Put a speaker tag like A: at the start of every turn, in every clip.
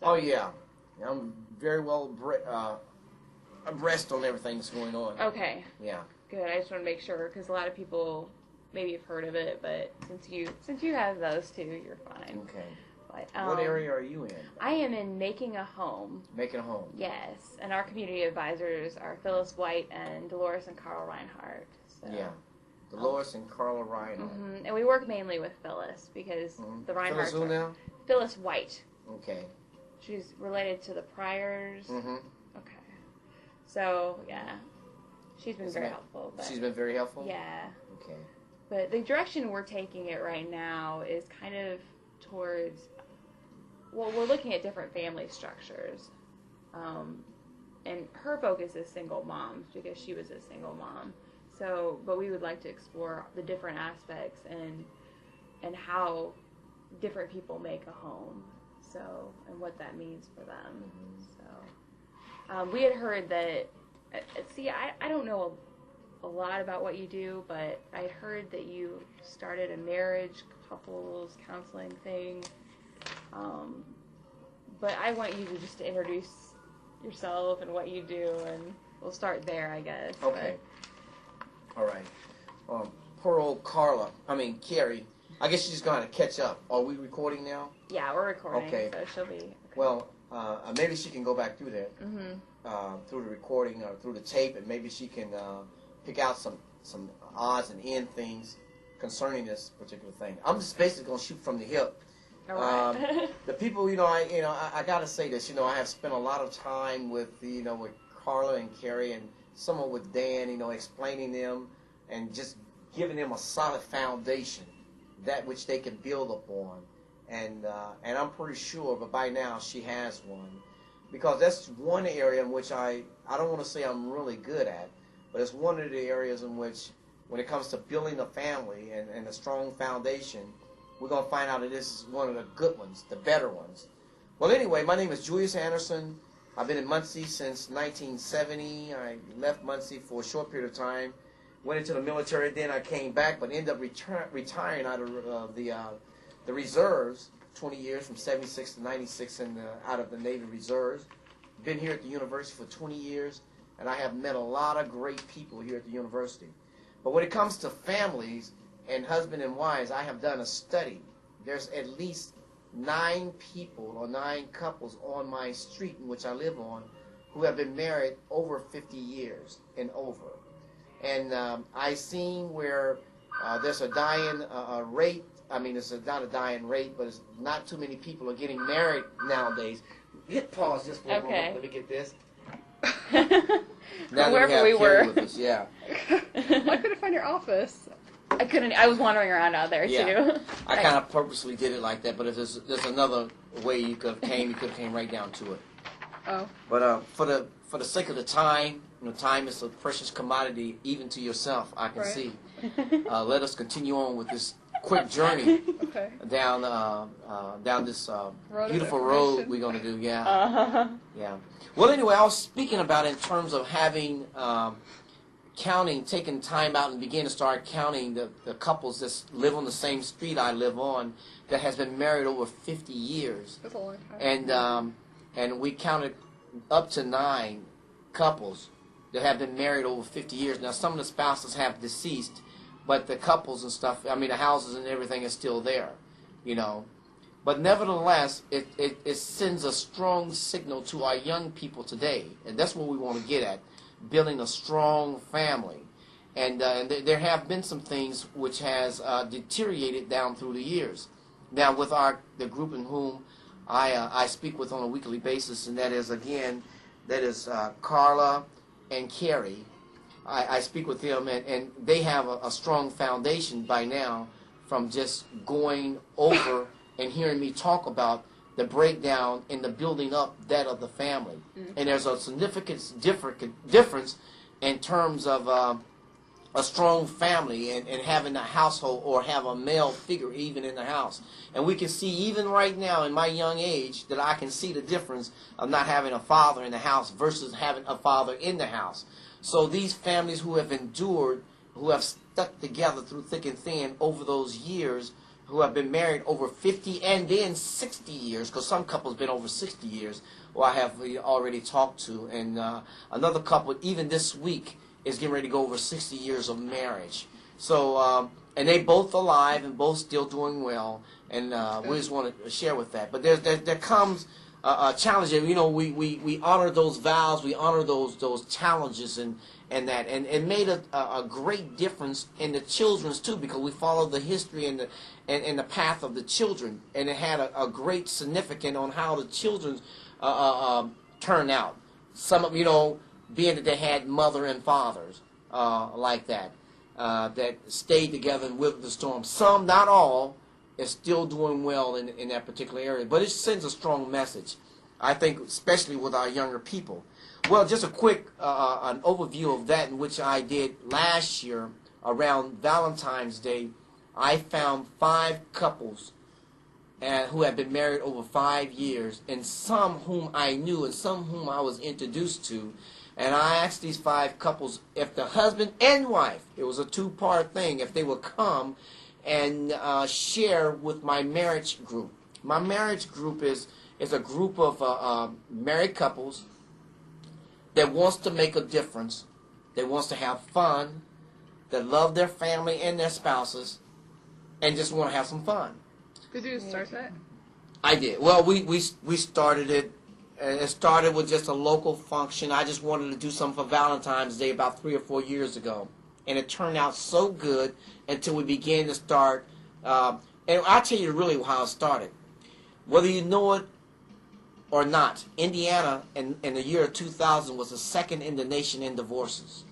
A: Oh, yeah. I'm very well abreast on everything that's going on.
B: Okay.
A: Yeah.
B: Good. I just want to make sure, because a lot of people maybe have heard of it, but since you have those two, you're fine.
A: Okay.
B: But,
A: what area are you in?
B: I am in Making a Home.
A: Making a Home.
B: Yes. And our community advisors are Phyllis White and Dolores and Carl Reinhardt. So.
A: Yeah. Dolores and Carla Reinhardt.
B: And we work mainly with Phyllis because the Reinhardts.
A: Phyllis who now?
B: Phyllis White.
A: Okay.
B: She's related to the Pryors.
A: Mm-hmm.
B: Okay. So, yeah. She's been very helpful. But,
A: she's been very helpful?
B: Yeah.
A: Okay.
B: But the direction we're taking it right now is kind of towards, well, we're looking at different family structures. And her focus is single moms because she was a single mom. So, but we would like to explore the different aspects and how different people make a home. So, and what that means for them. So, we had heard that, see, I don't know a lot about what you do, but I heard that you started a marriage couples counseling thing. But I want you to just introduce yourself and what you do, and we'll start there, I guess.
A: Okay. All right. Poor old Carrie. I guess she's going to catch up. Are we recording now?
B: Yeah, we're recording.
A: Okay.
B: So she'll be. Okay.
A: Well, maybe she can go back through that, through the recording or through the tape, and maybe she can pick out some odds and end things concerning this particular thing. I'm just basically going to shoot from the hip.
B: All right.
A: The people, I got to say this. I have spent a lot of time with with Carla and Carrie, and somewhat with Dan. Explaining them and just giving them a solid foundation, that which they can build upon. And I'm pretty sure, but by now she has one, because that's one area in which I don't want to say I'm really good at, but it's one of the areas in which, when it comes to building a family and a strong foundation, we're going to find out that this is one of the good ones, the better ones. Well, anyway, my name is Julius Anderson. I've been in Muncie since 1970. I left Muncie for a short period of time, went into the military, then I came back, but ended up retiring out of the reserves, 20 years, from 76 to 96, out of the Navy Reserves. Been here at the university for 20 years, and I have met a lot of great people here at the university. But when it comes to families and husband and wives, I have done a study. There's at least 9 people or 9 couples on my street in which I live on who have been married over 50 years and over. And I've seen where there's a dying rate. I mean, it's not a dying rate, but it's not too many people are getting married nowadays. Hit pause just for a moment. Let me get this. Now
B: wherever we were.
A: With us, yeah.
C: I couldn't find your office.
B: I couldn't. I was wandering around out there too.
A: I kind of purposely did it like that, but if there's another way you could have came right down to it.
C: Oh.
A: But for the sake of the time, time is a precious commodity, even to yourself. I can see. Let us continue on with this quick journey down this beautiful road we're going to do. Yeah. Yeah. Well, anyway, I was speaking about in terms of having taking time out and begin to start counting the couples that live on the same street I live on that has been married over 50 years.
C: That's a long time.
A: And we counted up to 9 couples that have been married over 50 years. Now, some of the spouses have deceased, but the couples and stuff, I mean, the houses and everything is still there, But nevertheless, it sends a strong signal to our young people today, and that's what we want to get at, building a strong family. And there have been some things which has deteriorated down through the years. Now, with the group in whom I speak with on a weekly basis, and that is Carla and Carrie. I speak with them, and they have a strong foundation by now from just going over and hearing me talk about the breakdown in the building up that of the family. And there's a significant difference in terms of a strong family and having a household or have a male figure even in the house. And we can see even right now in my young age that I can see the difference of not having a father in the house versus having a father in the house. So these families who have endured, who have stuck together through thick and thin over those years, who have been married over 50 and then 60 years, because some couples been over 60 years, who I have already talked to, and another couple even this week is getting ready to go over 60 years of marriage. So, and they both alive and both still doing well, and we just want to share with that. But there comes a challenge. You know, we honor those vows, we honor those challenges, and that, and it made a great difference in the children's too, because we followed the history and the path of the children, and it had a great significance on how the children turned out. Some of, you know, being that they had mother and fathers like that, that stayed together and weathered the storm. Some, not all, is still doing well in that particular area, but it sends a strong message, I think, especially with our younger people. Well, just a quick an overview of that, in which I did last year around Valentine's Day. I found 5 couples who had been married over 5 years, and some whom I knew and some whom I was introduced to. And I asked these 5 couples if the husband and wife, it was a 2-part thing, if they would come and share with my marriage group. My marriage group is a group of married couples that wants to make a difference, that wants to have fun, that love their family and their spouses, and just want to have some fun.
C: Did you start that?
A: I did. Well, we started it, and it started with just a local function. I just wanted to do something for Valentine's Day about 3 or 4 years ago, and it turned out so good until we began to start. And I'll tell you really how it started. Whether you know it or not, Indiana in the year 2000 was the second in the nation in divorces.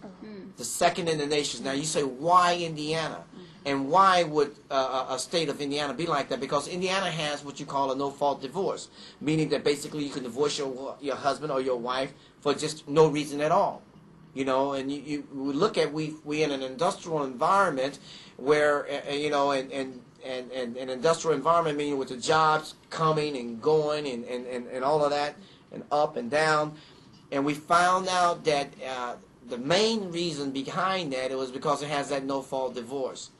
A: The second in the nation. Now you say, why Indiana? And why would a state of Indiana be like that? Because Indiana has what you call a no-fault divorce, meaning that basically you can divorce your husband or your wife for just no reason at all. You know, and we look at, we in an industrial environment where, you know, and an industrial environment, meaning with the jobs coming and going and all of that, and up and down. And we found out that the main reason behind that, it was because it has that no-fault divorce.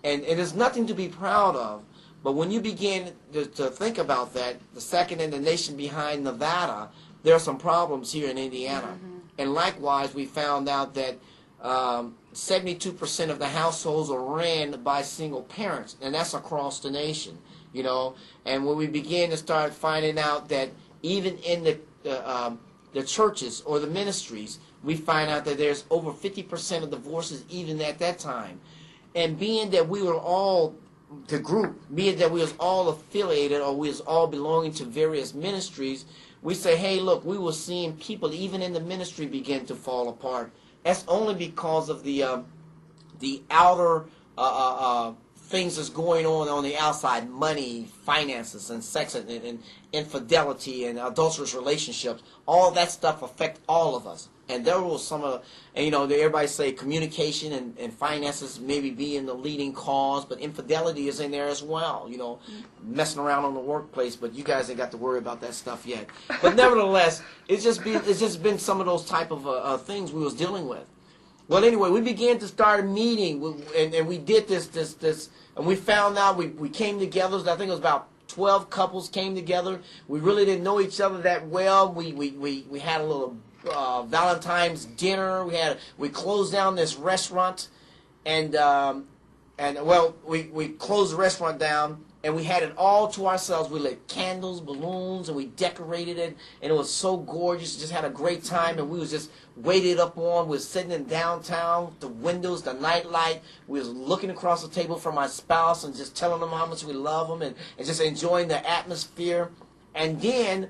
A: And it's nothing to be proud of, but when you begin to think about that, the second in the nation behind Nevada, there are some problems here in Indiana. And likewise, we found out that 72% of the households are ran by single parents, and that's across the nation, you know. And when we begin to start finding out that even in the churches or the ministries, we find out that there's over 50% of divorces even at that time. And being that we were all, the group, being that we was all affiliated or we was all belonging to various ministries, we say, hey, look, we were seeing people even in the ministry begin to fall apart. That's only because of the outer things that's going on the outside, money, finances, and sex, and infidelity, and adulterous relationships. All that stuff affect all of us. And there was some of, and you know, everybody say communication and finances maybe being the leading cause, but infidelity is in there as well. You know, messing around on the workplace, but you guys ain't got to worry about that stuff yet. But nevertheless, it's just been some of those type of things we was dealing with. Well, anyway, we began to start meeting, and we did this, and we found out we came together. I think it was about 12 couples came together. We really didn't know each other that well. We had a little Valentine's dinner. We closed down this restaurant, and well, we closed the restaurant down, and we had it all to ourselves. We lit candles, balloons, and we decorated it, and it was so gorgeous. Just had a great time, and we was just waited up on. We was sitting in downtown, the windows, the night light. We was looking across the table from my spouse and just telling them how much we love them, and just enjoying the atmosphere. And then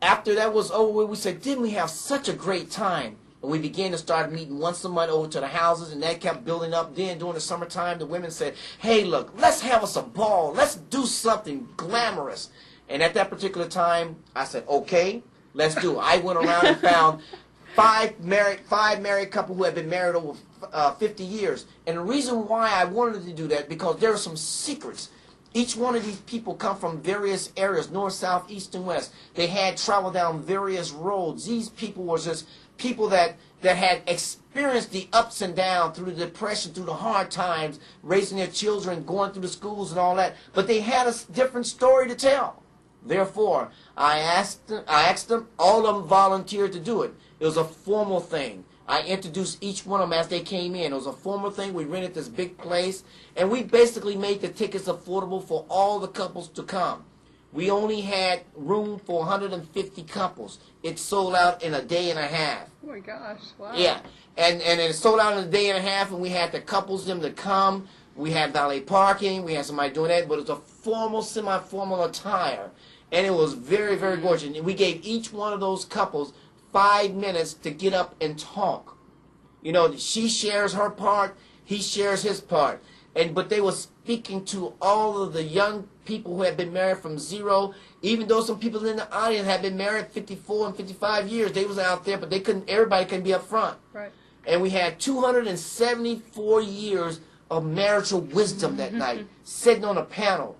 A: after that was over, we said, didn't we have such a great time? And we began to start meeting once a month over to the houses, and that kept building up. Then during the summertime, the women said, hey, look, let's have us a ball. Let's do something glamorous. And at that particular time, I said, okay, let's do it. I went around and found five married couple who had been married over 50 years. And the reason why I wanted to do that, because there are some secrets. Each one of these people come from various areas, north, south, east, and west. They had traveled down various roads. These people were just people that that had experienced the ups and downs through the depression, through the hard times, raising their children, going through the schools and all that. But they had a different story to tell. Therefore, I asked them, all of them volunteered to do it. It was a formal thing. I introduced each one of them as they came in. It was a formal thing. We rented this big place, and we basically made the tickets affordable for all the couples to come. We only had room for 150 couples. It sold out in a day and a half.
C: Oh my gosh! Wow.
A: Yeah, and it sold out in a day and a half, and we had the couples them to come. We had valet parking. We had somebody doing that, but it was a formal, semi-formal attire, and it was very, very gorgeous. And we gave each one of those couples 5 minutes to get up and talk. You know, she shares her part, he shares his part. But they were speaking to all of the young people who had been married from zero, even though some people in the audience had been married 54 and 55 years. They was out there, but everybody couldn't be up front.
C: Right.
A: And we had 274 years of marital wisdom that night, sitting on a panel,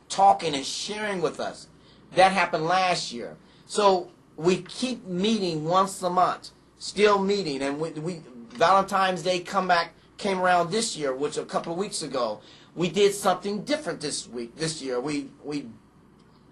A: talking and sharing with us. That happened last year. So we keep meeting once a month, still meeting, and we Valentine's Day came around this year, which a couple of weeks ago. We did something different this year. We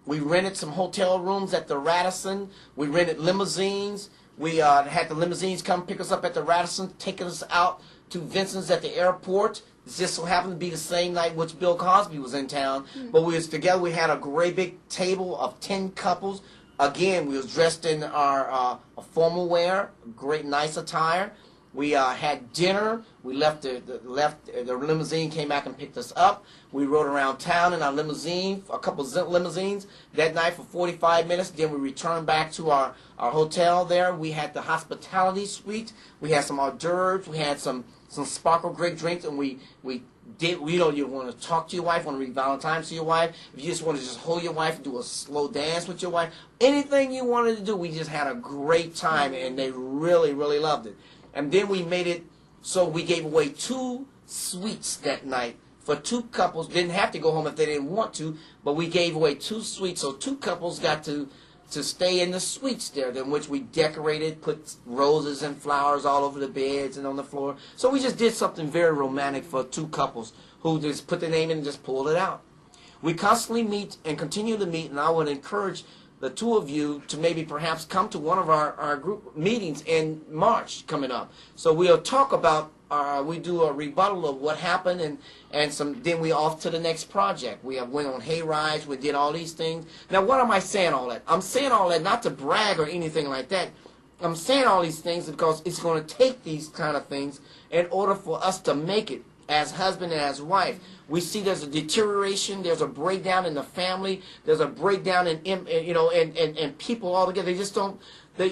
A: rented some hotel rooms at the Radisson. We rented limousines. We had the limousines come pick us up at the Radisson, taking us out to Vincent's at the airport. It just so happened to be the same night which Bill Cosby was in town. But we was together. We had a great big table of 10 couples. Again, we was dressed in our formal wear, great nice attire. We had dinner. We left the limousine, came back and picked us up. We rode around town in our limousine, a couple of limousines that night for 45 minutes. Then we returned back to our hotel there. We had the hospitality suite. We had some hors d'oeuvres. We had some sparkle grape drinks, and we did. You want to talk to your wife, want to read Valentine's to your wife. If you just want to just hold your wife and do a slow dance with your wife, anything you wanted to do, we just had a great time, and they really, really loved it. And then we made it so we gave away 2 suites that night for 2 couples. Didn't have to go home if they didn't want to, but we gave away 2 suites. So 2 couples got to stay in the suites there, in which we decorated, put roses and flowers all over the beds and on the floor. So we just did something very romantic for 2 couples who just put their name in and just pulled it out. We constantly meet and continue to meet, and I would encourage the 2 of you to maybe perhaps come to one of our group meetings in March coming up. So we'll talk about, we do a rebuttal of what happened, and then we off to the next project. We went on hay rides, we did all these things. Now, what am I saying all that? I'm saying all that not to brag or anything like that. I'm saying all these things because it's going to take these kind of things in order for us to make it as husband and as wife. We see there's a deterioration, there's a breakdown in the family, there's a breakdown in people altogether. They just don't, they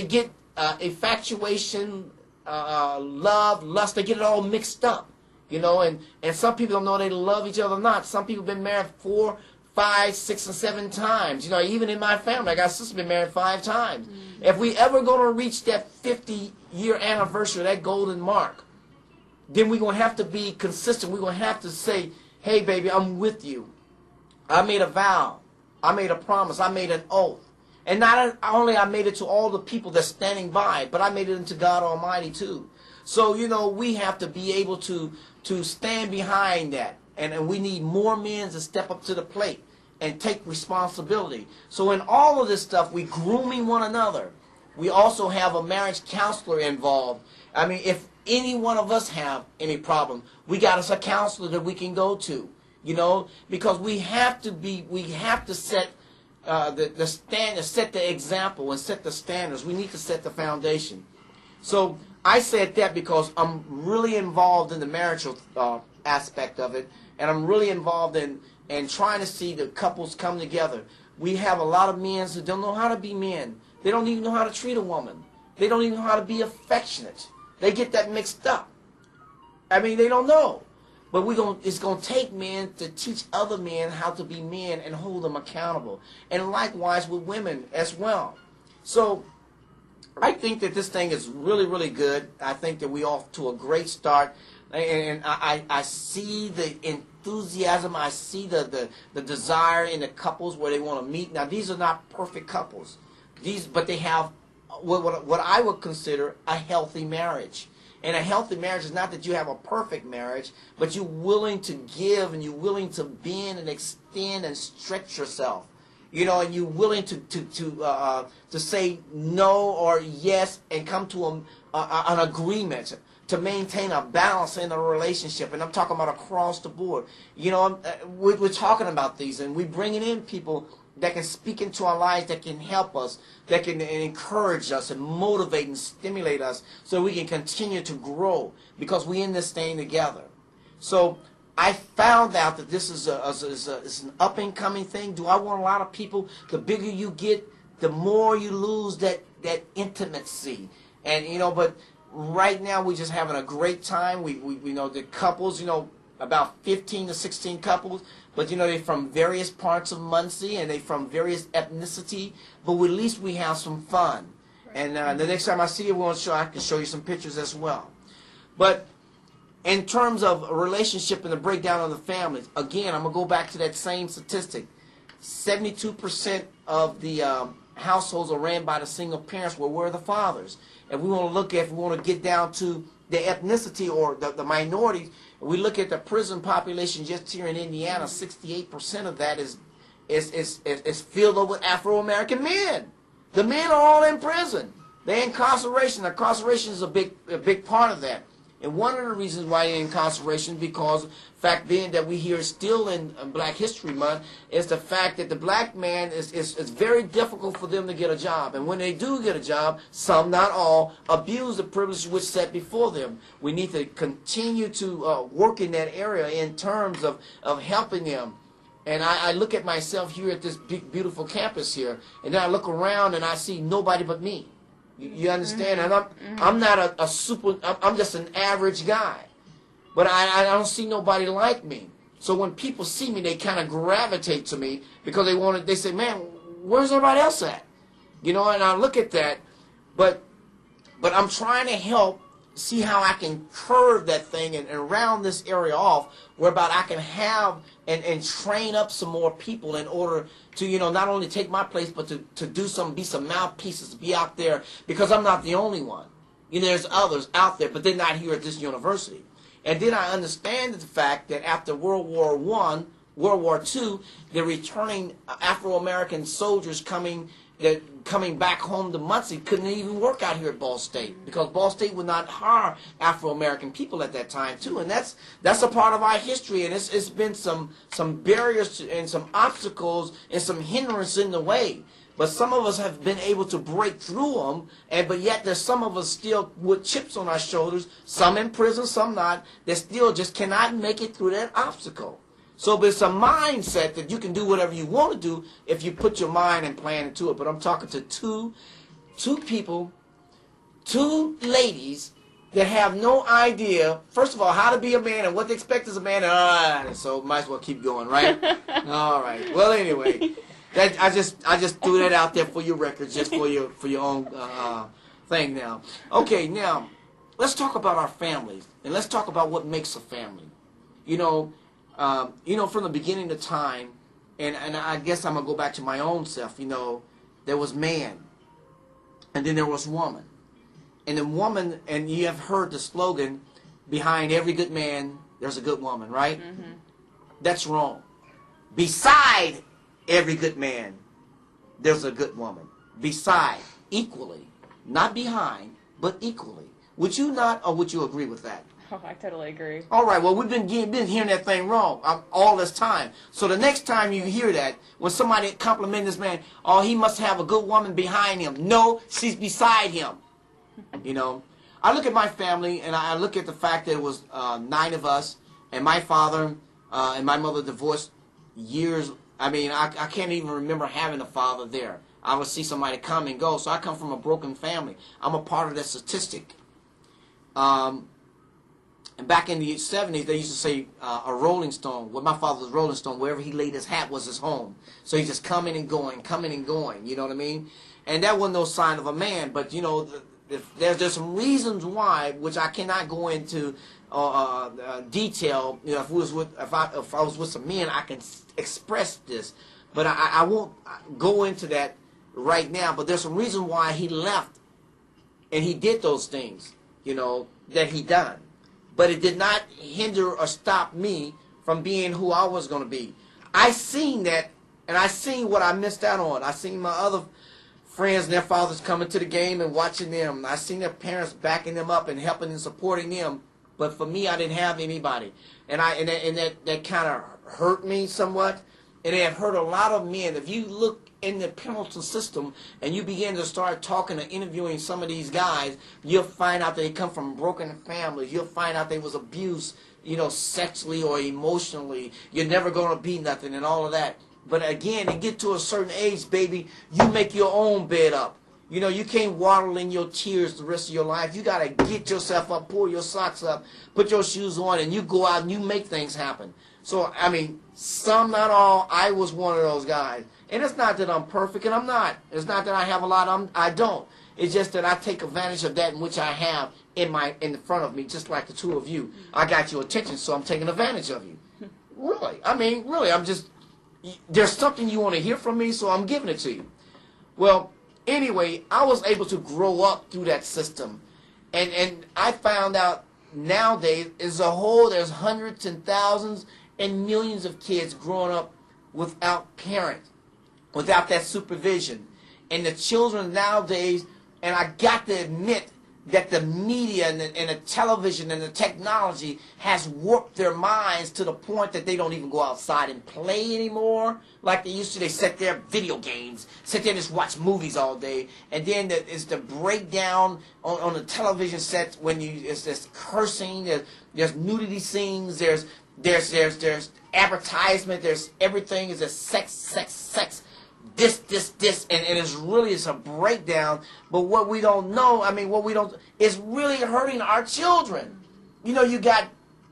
A: get infatuation, love, lust, they get it all mixed up, and some people don't know they love each other or not. Some people have been married 4, 5, 6, and 7 times. Even in my family, I got a sister been married 5 times. If we ever going to reach that 50-year anniversary, that golden mark, then we're going to have to be consistent. We're going to have to say, hey, baby, I'm with you. I made a vow. I made a promise. I made an oath. And not only I made it to all the people that's standing by, but I made it into God Almighty too. So, we have to be able to stand behind that. And we need more men to step up to the plate and take responsibility. So in all of this stuff, we grooming one another. We also have a marriage counselor involved. I mean, if any one of us have any problem, we got us a counselor that we can go to, because we have to set the standard, set the example, and set the standards. We need to set the foundation. So I said that because I'm really involved in the marital aspect of it, and I'm really involved in trying to see the couples come together. We have a lot of men who don't know how to be men. They don't even know how to treat a woman. They don't even know how to be affectionate. They get that mixed up. I mean, they don't know. But it's going to take men to teach other men how to be men and hold them accountable. And likewise with women as well. So I think that this thing is really, really good. I think that we're off to a great start. And I see the enthusiasm. I see the desire in the couples where they want to meet. Now, these are not perfect couples. But they have what I would consider a healthy marriage. And a healthy marriage is not that you have a perfect marriage, but you're willing to give and you're willing to bend and extend and stretch yourself. You know, and you're willing to say no or yes and come to an agreement to maintain a balance in a relationship. And I'm talking about across the board. You know, we're talking about these, and we're bringing in people that can speak into our lives, that can help us, that can encourage us and motivate and stimulate us so we can continue to grow because we're in this thing together. So I found out that this is an up-and-coming thing. Do I want a lot of people? The bigger you get, the more you lose that intimacy. And, you know, but right now we're just having a great time. We know the couples, you know, about 15 to 16 couples, but you know, they're from various parts of Muncie and they're from various ethnicity, but at least we have some fun. And the next time I see you, I can show you some pictures as well. But in terms of a relationship and the breakdown of the families, again, I'm going to go back to that same statistic. 72% of the households are ran by the single parents. Where were the fathers? And we want to look at, if we want to get down to the ethnicity or the minorities, we look at the prison population just here in Indiana. 68% of that is filled up with Afro-American men. The men are all in prison. They're incarceration. Incarceration is a big part of that. And one of the reasons why they're in incarceration, because the fact being that we hear still in Black History Month, is the fact that the black man is very difficult for them to get a job. And when they do get a job, some, not all, abuse the privilege which set before them. We need to continue to work in that area in terms of helping them. And I look at myself here at this big, beautiful campus here, and then I look around and I see nobody but me. You understand? And I'm not a super, I'm just an average guy. But I don't see nobody like me. So when people see me, they kind of gravitate to me because they say, man, where's everybody else at? You know, and I look at that, but I'm trying to help see how I can curve that thing and round this area off whereby I can have and train up some more people in order to, you know, not only take my place, but to do be some mouthpieces, to be out there, because I'm not the only one. You know, there's others out there, but they're not here at this university. And then I understand the fact that after World War I, World War II, the returning Afro-American soldiers coming back home to Muncie couldn't even work out here at Ball State because Ball State would not hire Afro-American people at that time too, and that's a part of our history, and it's been some barriers and some obstacles and some hindrance in the way. But some of us have been able to break through them, but yet there's some of us still with chips on our shoulders, some in prison, some not, that still just cannot make it through that obstacle. So it's a mindset that you can do whatever you want to do if you put your mind and plan into it. But I'm talking to two people, two ladies that have no idea, first of all, how to be a man and what to expect as a man. So might as well keep going, right? All right. Well, anyway, I just threw that out there for your records, just for your own thing now. Okay, now let's talk about our families and let's talk about what makes a family. You know, from the beginning of time, and I guess I'm going to go back to my own self, you know, there was man, and then there was woman. And the woman, and you have heard the slogan, behind every good man, there's a good woman, right? Mm-hmm. That's wrong. Beside every good man, there's a good woman. Beside, equally. Not behind, but equally. Would you not, or would you agree with that?
B: Oh, I totally agree.
A: All right, well, we've been hearing that thing wrong all this time. So the next time you hear that, when somebody compliment this man, oh, he must have a good woman behind him. No, she's beside him. You know, I look at my family, and I look at the fact that it was 9 of us, and my father and my mother divorced years. I mean, I can't even remember having a father there. I would see somebody come and go. So I come from a broken family. I'm a part of that statistic. And back in the 70s, they used to say a rolling stone. Well, my father was a rolling stone. Wherever he laid his hat was his home. So he's just coming and going, you know what I mean? And that wasn't no sign of a man. But, you know, there's some reasons why, which I cannot go into detail. You know, if I was with some men, I can express this. But I won't go into that right now. But there's some reason why he left and he did those things, you know, that he done. But it did not hinder or stop me from being who I was going to be. I seen that, and I seen what I missed out on. I seen my other friends and their fathers coming to the game and watching them. I seen their parents backing them up and helping and supporting them. But for me, I didn't have anybody, and that kind of hurt me somewhat, and it hurt a lot of men. If you look in the penal system and you begin to start talking and interviewing some of these guys, you'll find out that they come from broken families. You'll find out there was abuse, you know, sexually or emotionally. You're never going to be nothing and all of that. But again, to get to a certain age, baby, you make your own bed up. You know, you can't waddle in your tears the rest of your life. You got to get yourself up, pull your socks up, put your shoes on, and you go out and you make things happen. So, I mean, some, not all, I was one of those guys. And it's not that I'm perfect, and I'm not. It's not that I have a lot, I don't. It's just that I take advantage of that in which I have in front of me, just like the two of you. I got your attention, so I'm taking advantage of you. Really. I mean, really, I'm just, there's something you want to hear from me, so I'm giving it to you. Well, anyway, I was able to grow up through that system. And I found out nowadays, as a whole, there's hundreds and thousands and millions of kids growing up without parents, without that supervision. And the children nowadays, and I got to admit that the media and the television and the technology has warped their minds to the point that they don't even go outside and play anymore like they used to. They sit there, video games, sit there and just watch movies all day. And then it's the breakdown on the television set when it's this cursing, there's nudity scenes, there's advertisement, there's everything, is a sex, this, and it's a breakdown. But what we don't know, it's really hurting our children. You know, you got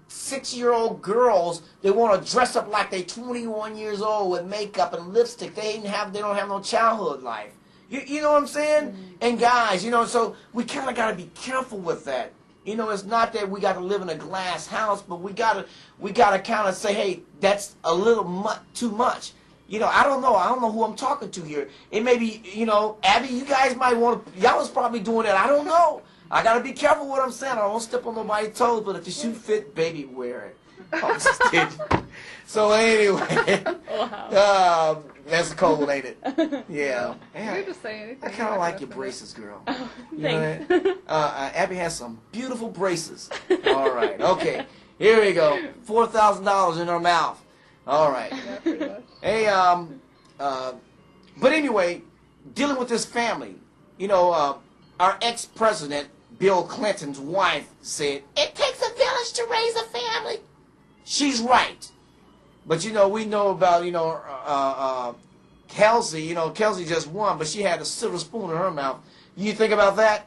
A: 6-year-old girls, they want to dress up like they 21 years old with makeup and lipstick. They don't have no childhood life. You know what I'm saying? Mm-hmm. And guys, you know, so we kind of got to be careful with that. You know, it's not that we got to live in a glass house, but we got to kind of say, hey, that's a little too much. You know, I don't know who I'm talking to here. It may be, you know, Abby, you guys might want to, y'all was probably doing that. I don't know. I got to be careful what I'm saying. I don't step on nobody's toes, but if the shoe fit, baby, wear it. I'm just kidding. So anyway, wow. That's cold, ain't it? Yeah.
C: You're just saying anything.
A: I kind of like your braces, girl.
B: Oh,
A: you
B: thanks.
A: know Abby has some beautiful braces. All right. Okay. Here we go. $4,000 in her mouth. All right.
C: Yeah, pretty much.
A: Hey, but anyway, dealing with this family, you know, our ex-president, Bill Clinton's wife, said, it takes a village to raise a family. She's right. But, you know, we know about, you know, Kelsey. You know, Kelsey just won, but she had a silver spoon in her mouth. You think about that?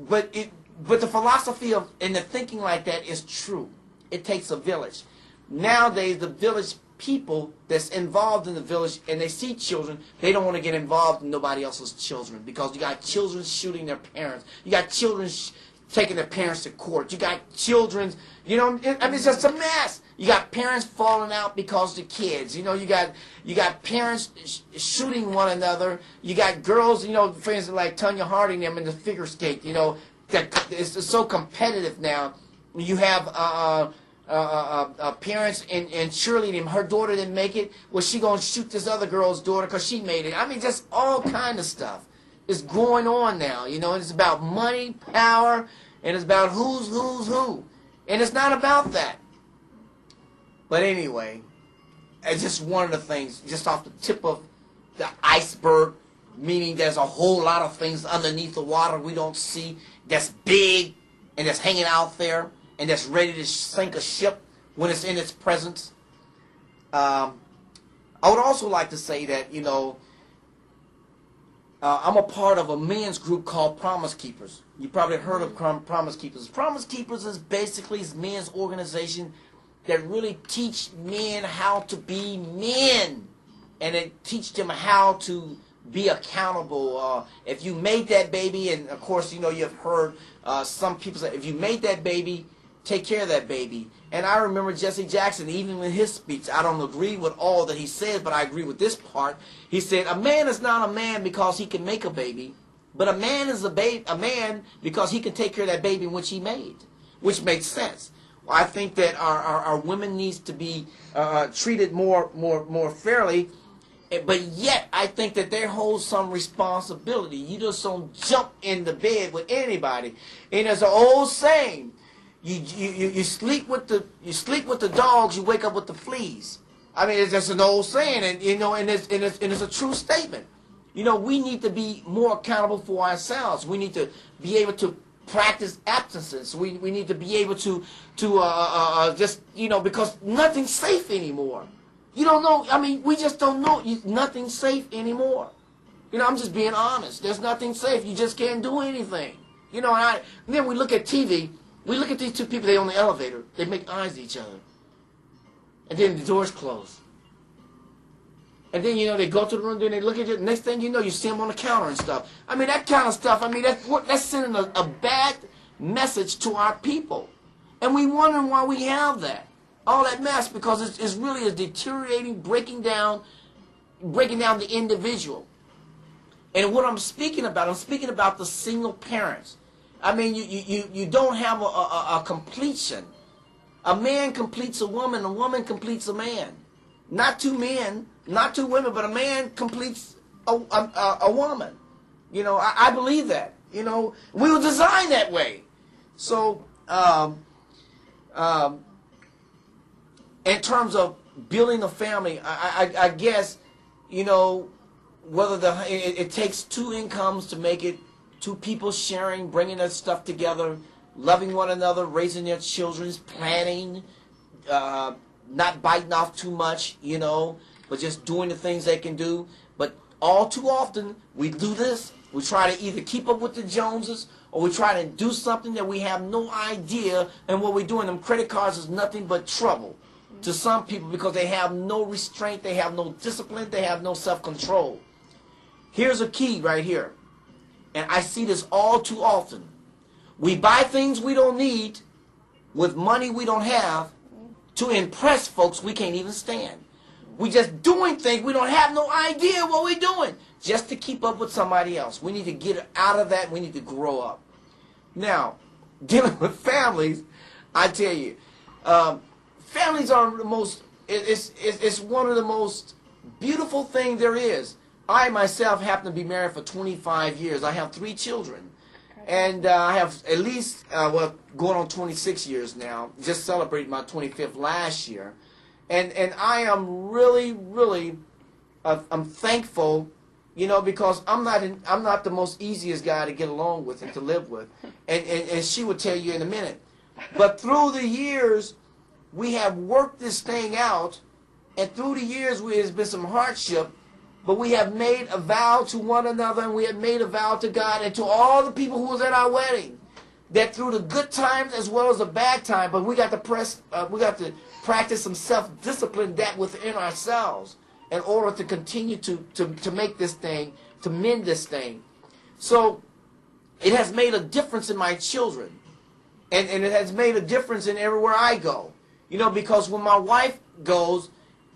A: But the philosophy of and the thinking like that is true. It takes a village. Nowadays, the village people that's involved in the village and they see children, they don't want to get involved in nobody else's children because you got children shooting their parents. You got children taking their parents to court. You got children, you know, it's just a mess. You got parents falling out because the kids. You know, you got parents shooting one another. You got girls, you know, for instance, like Tonya Harding them in the figure skate. You know, that it's so competitive now. You have parents and cheerleading. Her daughter didn't make it. Well, she gonna shoot this other girl's daughter because she made it. I mean, just all kind of stuff is going on now. You know, it's about money, power, and it's about who's who, and it's not about that. But anyway, it's just one of the things, just off the tip of the iceberg, meaning there's a whole lot of things underneath the water we don't see that's big and that's hanging out there and that's ready to sink a ship when it's in its presence. I would also like to say that, you know, I'm a part of a men's group called Promise Keepers. You probably heard of Promise Keepers. Promise Keepers is basically a men's organization that really teach men how to be men, and it teach them how to be accountable. If you made that baby, and of course, you know, you've heard some people say, if you made that baby, take care of that baby. And I remember Jesse Jackson, even in his speech, I don't agree with all that he said, but I agree with this part. He said, a man is not a man because he can make a baby,
D: But a man is a man because he can take care of that baby which he made, which makes sense. I think that our women needs to be treated more fairly, but yet I think that they hold some responsibility. You just don't jump in the bed with anybody. And there's an old saying: you sleep with the dogs, you wake up with the fleas. I mean, it's just an old saying, and it's a true statement. We need to be more accountable for ourselves. We need to be able to practice abstinence. We need to be able to just, because nothing's safe anymore. You don't know. I mean, we just don't know. Nothing's safe anymore. I'm just being honest. There's nothing safe. You just can't do anything. And then we look at TV. We look at these two people. They're on the elevator. They make eyes at each other. And then the doors close. And then, they go to the room, then they look at you. Next thing you know, you see them on the counter and stuff. I mean, that kind of stuff, that's sending a bad message to our people. And we wonder why we have that. All that mess, because it's really a deteriorating, breaking down the individual. And what I'm speaking about the single parents. I mean, you don't have a completion. A man completes a woman completes a man. Not two men, not two women, but a man completes a woman. I believe that. We were designed that way. So, in terms of building a family, I guess, whether it takes two incomes to make it, two people sharing, bringing that stuff together, loving one another, raising their children, planning, not biting off too much, but just doing the things they can do. But all too often, we do this. We try to either keep up with the Joneses, or we try to do something that we have no idea, and what we're doing, them credit cards is nothing but trouble to some people because they have no restraint, they have no discipline, they have no self-control. Here's a key right here, and I see this all too often. We buy things we don't need with money we don't have to impress folks we can't even stand. We just doing things we don't have no idea what we're doing just to keep up with somebody else. We need to get out of that. We need to grow up. Now, dealing with families, I tell you, families are the most, it's one of the most beautiful things there is. I myself happen to be married for 25 years. I have 3 children. And I have at least, going on 26 years now. Just celebrated my 25th last year. And I am really, really, I'm thankful, because I'm not the most easiest guy to get along with and to live with. And she will tell you in a minute. But through the years, we have worked this thing out. And through the years, there's been some hardship. But we have made a vow to one another, and we have made a vow to God and to all the people who was at our wedding, that through the good times as well as the bad times, but we got to practice some self-discipline that within ourselves in order to continue to make this thing, to mend this thing. So it has made a difference in my children, and it has made a difference in everywhere I go. Because when my wife goes,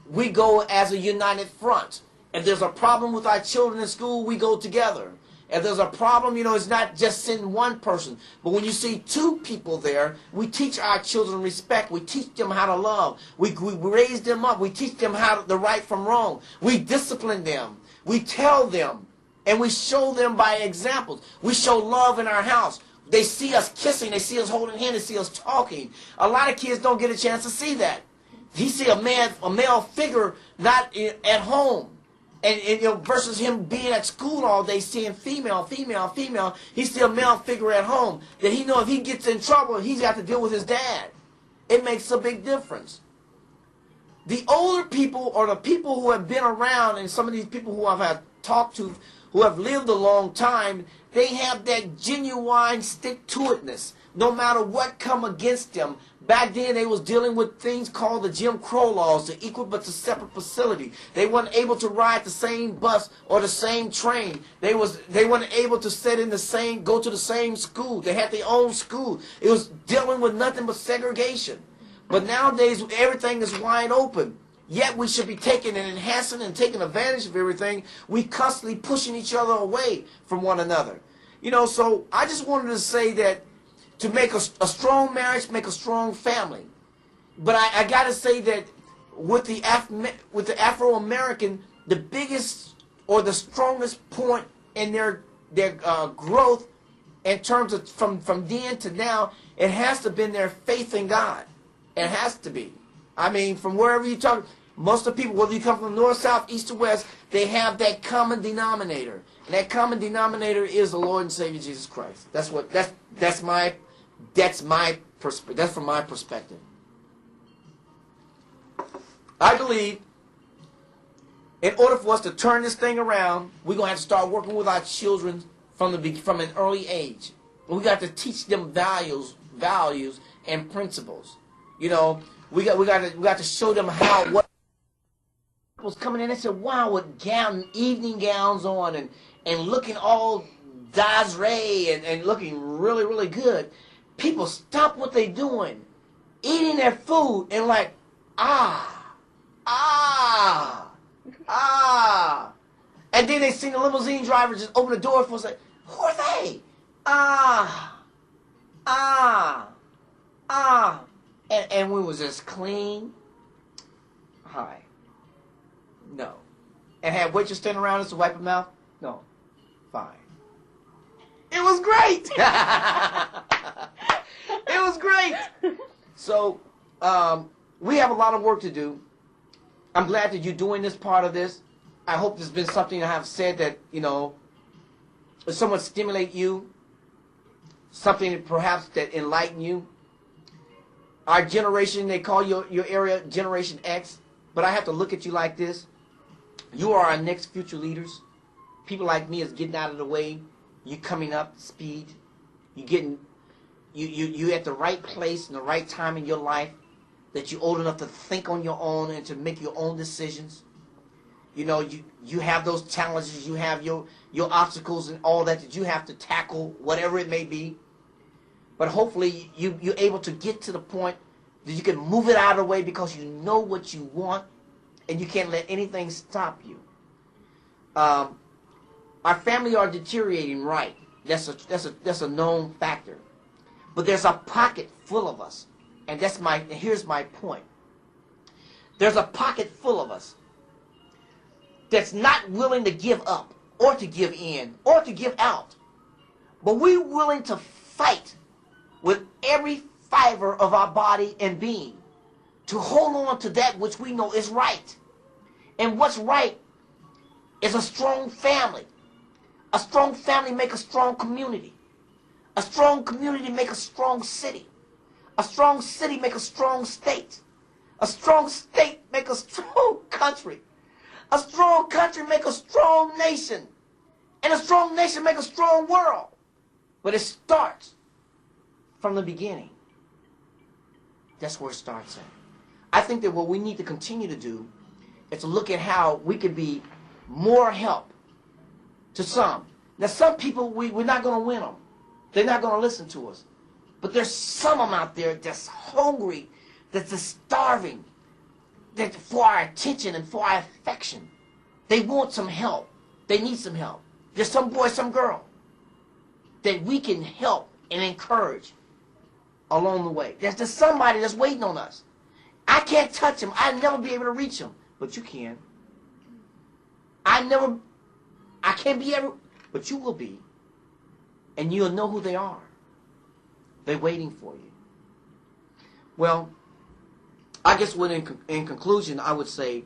D: we go as a united front. If there's a problem with our children in school, we go together. If there's a problem, it's not just sending one person. But when you see 2 people there, we teach our children respect. We teach them how to love. We raise them up. We teach them the right from wrong. We discipline them. We tell them. And we show them by examples. We show love in our house. They see us kissing. They see us holding hands. They see us talking. A lot of kids don't get a chance to see that. He see a male figure not at home. And versus him being at school all day seeing female, he see a male figure at home that he know if he gets in trouble, he's got to deal with his dad. It makes a big difference. The older people, or the people who have been around, and some of these people who I've had talked to, who have lived a long time, they have that genuine stick-to-itness. No matter what come against them. Back then, they was dealing with things called the Jim Crow laws, the equal but the separate facility. They weren't able to ride the same bus or the same train. They weren't able to go to the same school. They had their own school. It was dealing with nothing but segregation. But nowadays, everything is wide open. Yet we should be taking and enhancing and taking advantage of everything. We constantly pushing each other away from one another. You know, so I just wanted to say that to make a strong marriage, make a strong family. But I got to say that with the Afro-American, the biggest or the strongest point in their growth in terms of from then to now, it has to have been their faith in God. It has to be. I mean, from wherever you talk, most of the people, whether you come from north, south, east, or west, they have that common denominator. And that common denominator is the Lord and Savior Jesus Christ. That's my perspective. That's from my perspective. I believe in order for us to turn this thing around, we're gonna have to start working with our children from an early age. We got to teach them values and principles. You know, we got to show them what was coming in. They said, "Wow, with evening gowns on and looking all dasray and looking really, really good." People stop what they're doing, eating their food, and like, and then they see the limousine driver just open the door for us, like, who are they? And we was just clean. Hi. No. And had waitress standing around us to wipe her mouth? No. Fine. It was great. It was great. So, we have a lot of work to do. I'm glad that you're doing this part of this. I hope there's been something I have said that, you know, somewhat stimulate you, something perhaps that enlighten you. Our generation, they call your area Generation X, but I have to look at you like this. You are our next future leaders. People like me is getting out of the way. You coming up speed. You at the right place and the right time in your life, that you're old enough to think on your own and to make your own decisions. You know, you have those challenges, you have your obstacles and all that you have to tackle, whatever it may be. But hopefully you're able to get to the point that you can move it out of the way because you know what you want and you can't let anything stop you. Our family are deteriorating, right? That's a known factor. But there's a pocket full of us. And here's my point. There's a pocket full of us that's not willing to give up or to give in or to give out. But we're willing to fight with every fiber of our body and being to hold on to that which we know is right. And what's right is a strong family. A strong family make a strong community. A strong community make a strong city. A strong city make a strong state. A strong state make a strong country. A strong country make a strong nation. And a strong nation make a strong world. But it starts from the beginning. That's where it starts at. I think that what we need to continue to do is to look at how we can be more help to some. Now, some people, we're not going to win them. They're not going to listen to us. But there's some of them out there that's hungry, that's just starving, that for our attention and for our affection. They want some help. They need some help. There's some boy, some girl that we can help and encourage along the way. There's just somebody that's waiting on us. I can't touch him. I'll never be able to reach him. But you can. I can't be able, but you will be. And you'll know who they are. They're waiting for you. Well, I guess in conclusion, I would say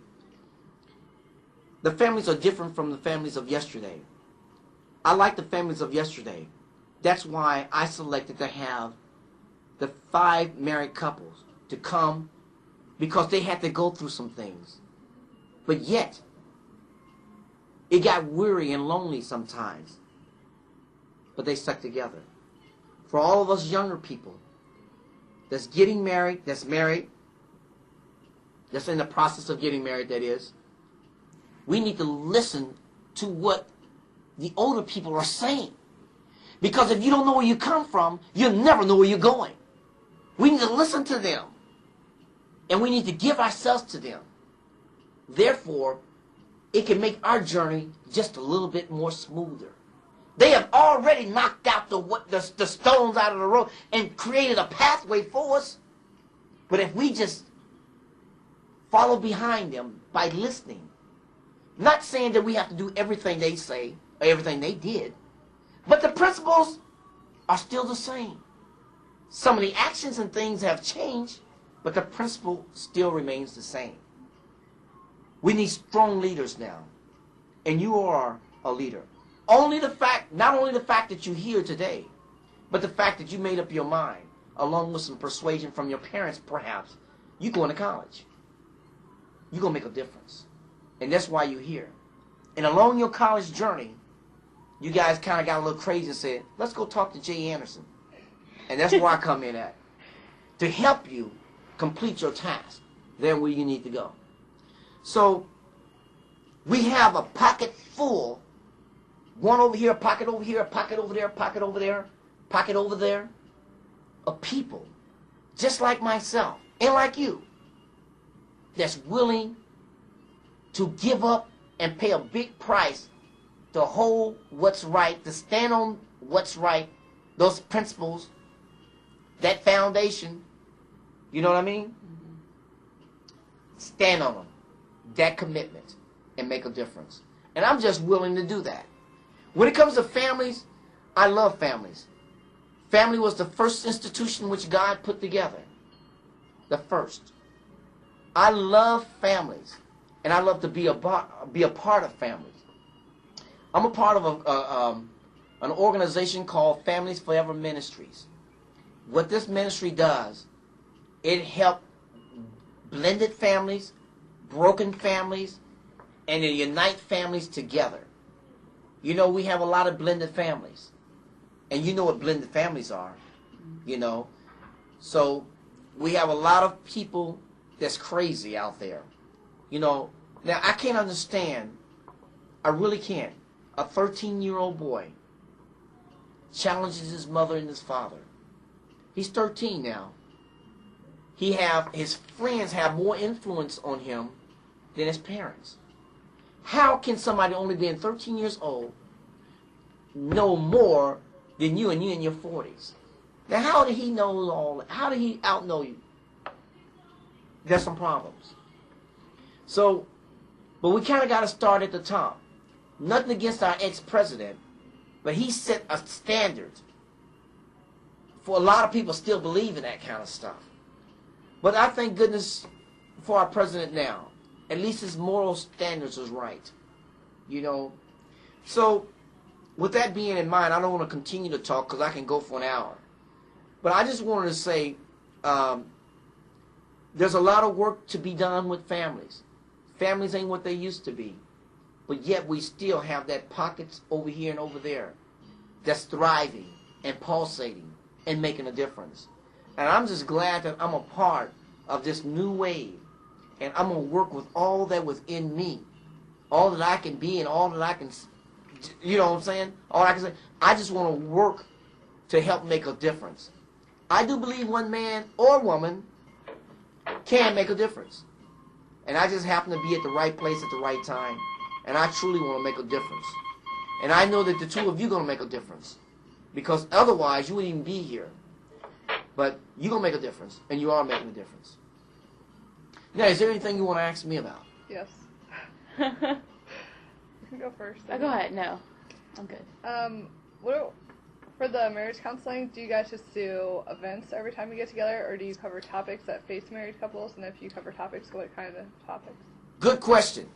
D: the families are different from the families of yesterday. I like the families of yesterday. That's why I selected to have the 5 married couples to come, because they had to go through some things. But yet, it got weary and lonely sometimes. But they stuck together. For all of us younger people that's getting married, that's in the process of getting married, that is, we need to listen to what the older people are saying. Because if you don't know where you come from, you'll never know where you're going. We need to listen to them. And we need to give ourselves to them. Therefore, it can make our journey just a little bit more smoother. They have already knocked out the stones out of the road and created a pathway for us. But if we just follow behind them by listening, not saying that we have to do everything they say or everything they did, but the principles are still the same. Some of the actions and things have changed, but the principle still remains the same. We need strong leaders now, and you are a leader. Not only the fact that you're here today, but the fact that you made up your mind, along with some persuasion from your parents, perhaps, you're going to college. You're going to make a difference. And that's why you're here. And along your college journey, you guys kind of got a little crazy and said, let's go talk to Jay Anderson. And that's where I come in at. To help you complete your task. There where you need to go. So, we have a pocket full. One over here, a pocket over here, a pocket over there, a pocket over there, pocket over there. Of people, just like myself, and like you, that's willing to give up and pay a big price to hold what's right, to stand on what's right, those principles, that foundation, you know what I mean? Stand on them, that commitment, and make a difference. And I'm just willing to do that. When it comes to families, I love families. Family was the first institution which God put together. The first. I love families, and I love to be a part of families. I'm a part of an organization called Families Forever Ministries. What this ministry does, it helps blended families, broken families, and it unites families together. You know, we have a lot of blended families. And you know what blended families are, you know. So we have a lot of people that's crazy out there. You know, now I can't understand, I really can't. A 13-year-old boy challenges his mother and his father. He's 13 now. His friends have more influence on him than his parents. How can somebody only being 13 years old know more than you and you in your 40s? Now, how did he know all that? How did he outknow you? There's some problems. So, but we kind of got to start at the top. Nothing against our ex-president, but he set a standard for a lot of people still believe in that kind of stuff. But I thank goodness for our president now. At least his moral standards is right. You know? So, with that being in mind, I don't want to continue to talk because I can go for an hour. But I just wanted to say there's a lot of work to be done with families. Families ain't what they used to be. But yet we still have that pockets over here and over there that's thriving and pulsating and making a difference. And I'm just glad that I'm a part of this new wave. And I'm going to work with all that within me. All that I can be and all that I can, you know what I'm saying? All I can say. I just want to work to help make a difference. I do believe one man or woman can make a difference. And I just happen to be at the right place at the right time. And I truly want to make a difference. And I know that the two of you are going to make a difference. Because otherwise, you wouldn't even be here. But you're going to make a difference. And you are making a difference. Now, is there anything you want to ask me about?
C: Yes. You can go first.
B: Go ahead. No, I'm good.
C: For the marriage counseling, do you guys just do events every time you get together, or do you cover topics that face married couples? And if you cover topics, what kind of topics?
D: Good question.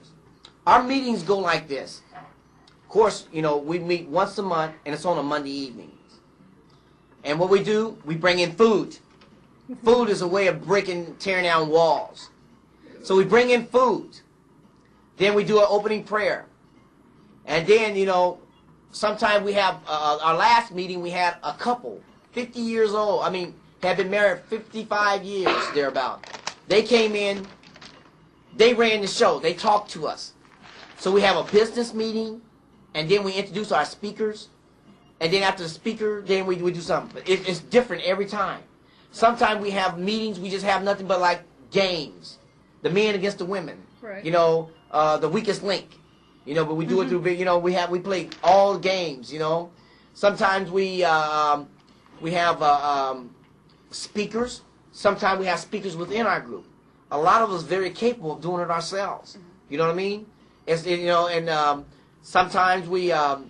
D: Our meetings go like this. Of course, you know, we meet once a month, and it's on a Monday evening. And what we do, we bring in food. Food is a way of tearing down walls. So we bring in food. Then we do an opening prayer. And then, you know, sometimes we have, our last meeting, we had a couple, 50 years old. I mean, had been married 55 years, thereabout. They came in, they ran the show, they talked to us. So we have a business meeting, and then we introduce our speakers. And then after the speaker, then we do something. But it's different every time. Sometimes we have meetings, we just have nothing but like games. The men against the women.
C: Right.
D: You know, the weakest link. You know, but we do it through, you know, we play all games, you know. Sometimes we have speakers. Sometimes we have speakers within our group. A lot of us very capable of doing it ourselves. You know what I mean? It's, you know, and sometimes we have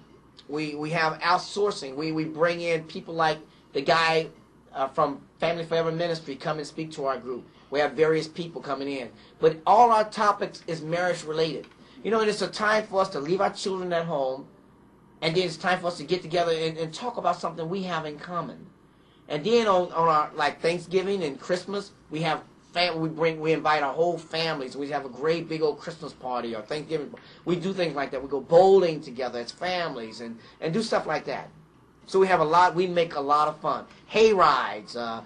D: outsourcing. We bring in people like the guy from Family Forever Ministry come and speak to our group. We have various people coming in. But all our topics is marriage related. You know, and it's a time for us to leave our children at home, and then it's time for us to get together and talk about something we have in common. And then on our, like, Thanksgiving and Christmas, we have we invite our whole families. We have a great big old Christmas party or Thanksgiving. We do things like that. We go bowling together as families and do stuff like that. So we make a lot of fun. Hay rides, out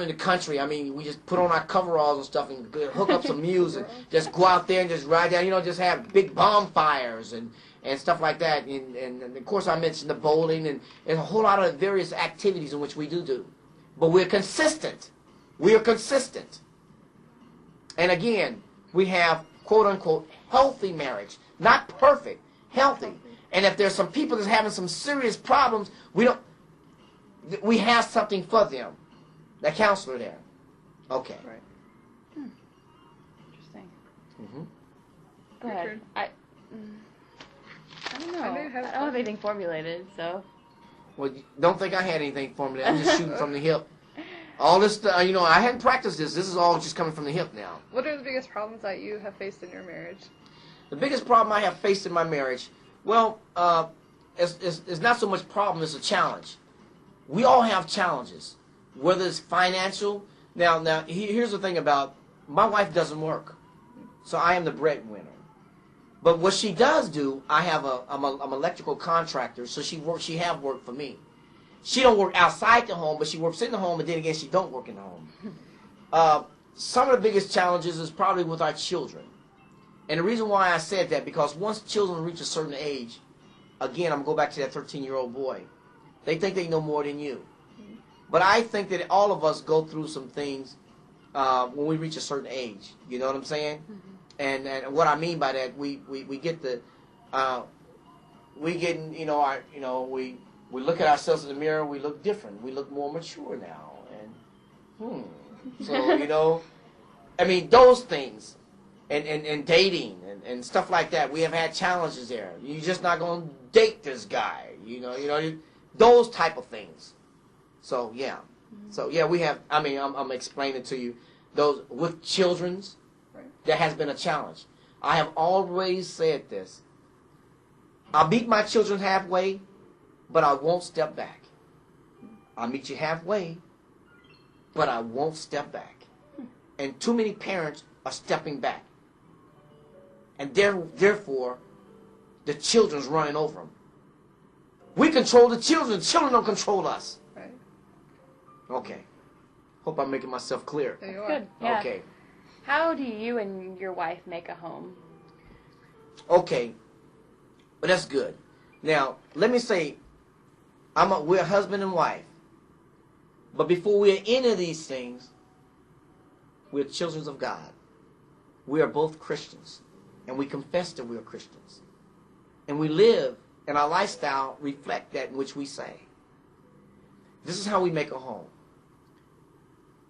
D: in the country. I mean, we just put on our coveralls and stuff and hook up some music. Just go out there and just ride down, you know, just have big bonfires and stuff like that. And of course I mentioned the bowling and a whole lot of various activities in which we do. But we're consistent. We are consistent. And again, we have quote unquote healthy marriage. Not perfect, healthy. And if there's some people that's having some serious problems, we have something for them. That counselor there. Okay.
C: Right.
B: Interesting.
D: Mm-hmm.
B: Go ahead. I don't know. I don't have anything formulated, so.
D: Well, don't think I had anything formulated. I'm just shooting from the hip. All this, you know, I hadn't practiced this. This is all just coming from the hip now.
C: What are the biggest problems that you have faced in your marriage?
D: The biggest problem I have faced in my marriage, well, it's not so much problem, it's a challenge. We all have challenges, whether it's financial. Now, here's the thing about, my wife doesn't work, so I am the breadwinner. But what she does do, I'm an electrical contractor, so she have work for me. She don't work outside the home, but she works in the home, and then again, she don't work in the home. Some of the biggest challenges is probably with our children. And the reason why I said that, because once children reach a certain age, again, I'm going to go back to that 13-year-old boy, they think they know more than you. But I think that all of us go through some things when we reach a certain age. You know what I'm saying? Mm-hmm. And what I mean by that, we get the, we look at ourselves in the mirror, we look different. We look more mature now. And, so, you know, I mean, those things, and dating and stuff like that, we have had challenges there. You're just not going to date this guy, you know, those type of things. So, yeah. Mm-hmm. So, yeah, we have, I mean, I'm explaining to you, those, with children's, right, that has been a challenge. I have always said this. I'll meet my children halfway, but I won't step back. I'll meet you halfway, but I won't step back. And too many parents are stepping back. And therefore, the children's running over them. We control the children don't control us.
C: Right.
D: Okay. Hope I'm making myself clear.
C: There you are.
B: Good. Yeah.
D: Okay.
B: How do you and your wife make a home?
D: Okay. But that's good. Now, let me say, we're husband and wife. But before we're any of these things, we're children of God. We are both Christians. And we confess that we are Christians. And we live, and our lifestyle reflect that in which we say. This is how we make a home.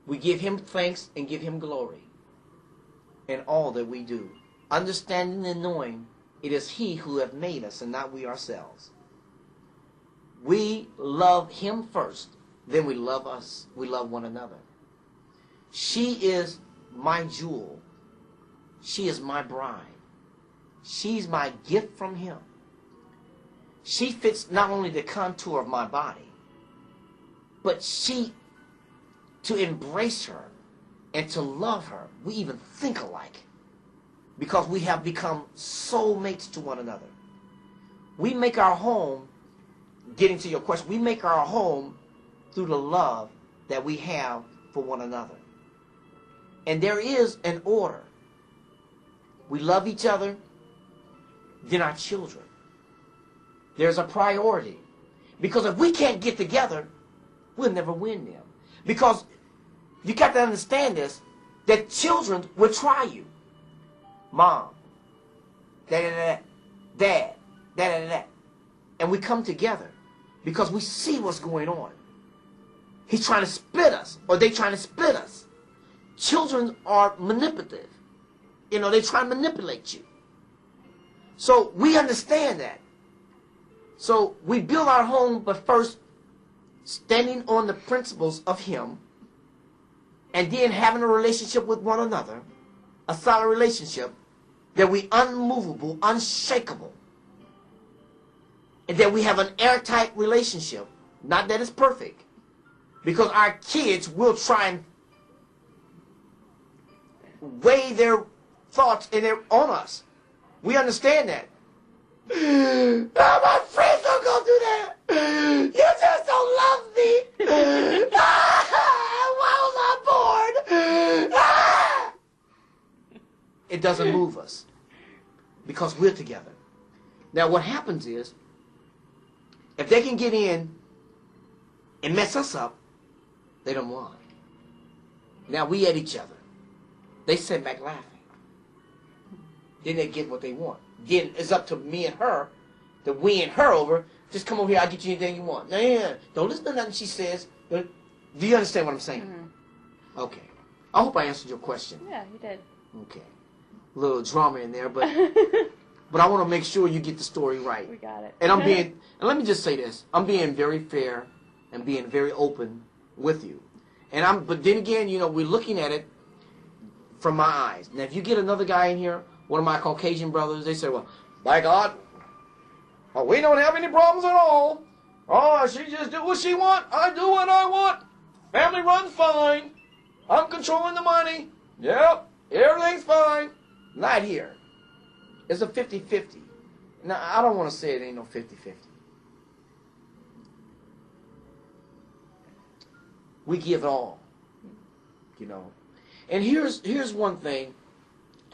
D: We give him thanks and give him glory in all that we do. Understanding and knowing it is he who hath made us and not we ourselves. We love him first, then we love us. We love one another. She is my jewel. She is my bride. She's my gift from him. She fits not only the contour of my body, but to embrace her and to love her, we even think alike because we have become soulmates to one another. We make our home, getting to your question, we make our home through the love that we have for one another. And there is an order. We love each other, then our children. There's a priority. Because if we can't get together, we'll never win them. Because you got to understand this, that children will try you. Mom, da-da-da, dad, da-da-da. And we come together because we see what's going on. He's trying to split us, or they trying to split us. Children are manipulative. You know, they try to manipulate you. So we understand that. So we build our home, but first standing on the principles of Him, and then having a relationship with one another, a solid relationship, that we unmovable, unshakable, and that we have an airtight relationship. Not that it's perfect, because our kids will try and weigh their thoughts and their on us. We understand that. Oh, my friends don't go do that. You just don't love me. Why was I born? It doesn't move us because we're together. Now what happens is, if they can get in and mess us up, they don't want. Now we at each other. They sit back laughing. Then they get what they want. Then it's up to me and her to win her over. Just come over here, I'll get you anything you want. Yeah. Don't listen to nothing she says. Do you understand what I'm saying? Mm-hmm. Okay. I hope I answered your question.
B: Yeah, you did.
D: Okay. A little drama in there, but but I want to make sure you get the story right.
B: We got it.
D: And and let me just say this. I'm being very fair and being very open with you. But then again, you know, we're looking at it from my eyes. Now, if you get another guy in here, one of my Caucasian brothers, they say, well, by God, we don't have any problems at all. Oh, she just do what she want. I do what I want. Family runs fine. I'm controlling the money. Yep, everything's fine. Not here. It's a 50-50. Now, I don't want to say it ain't no 50-50. We give it all, you know. And here's one thing,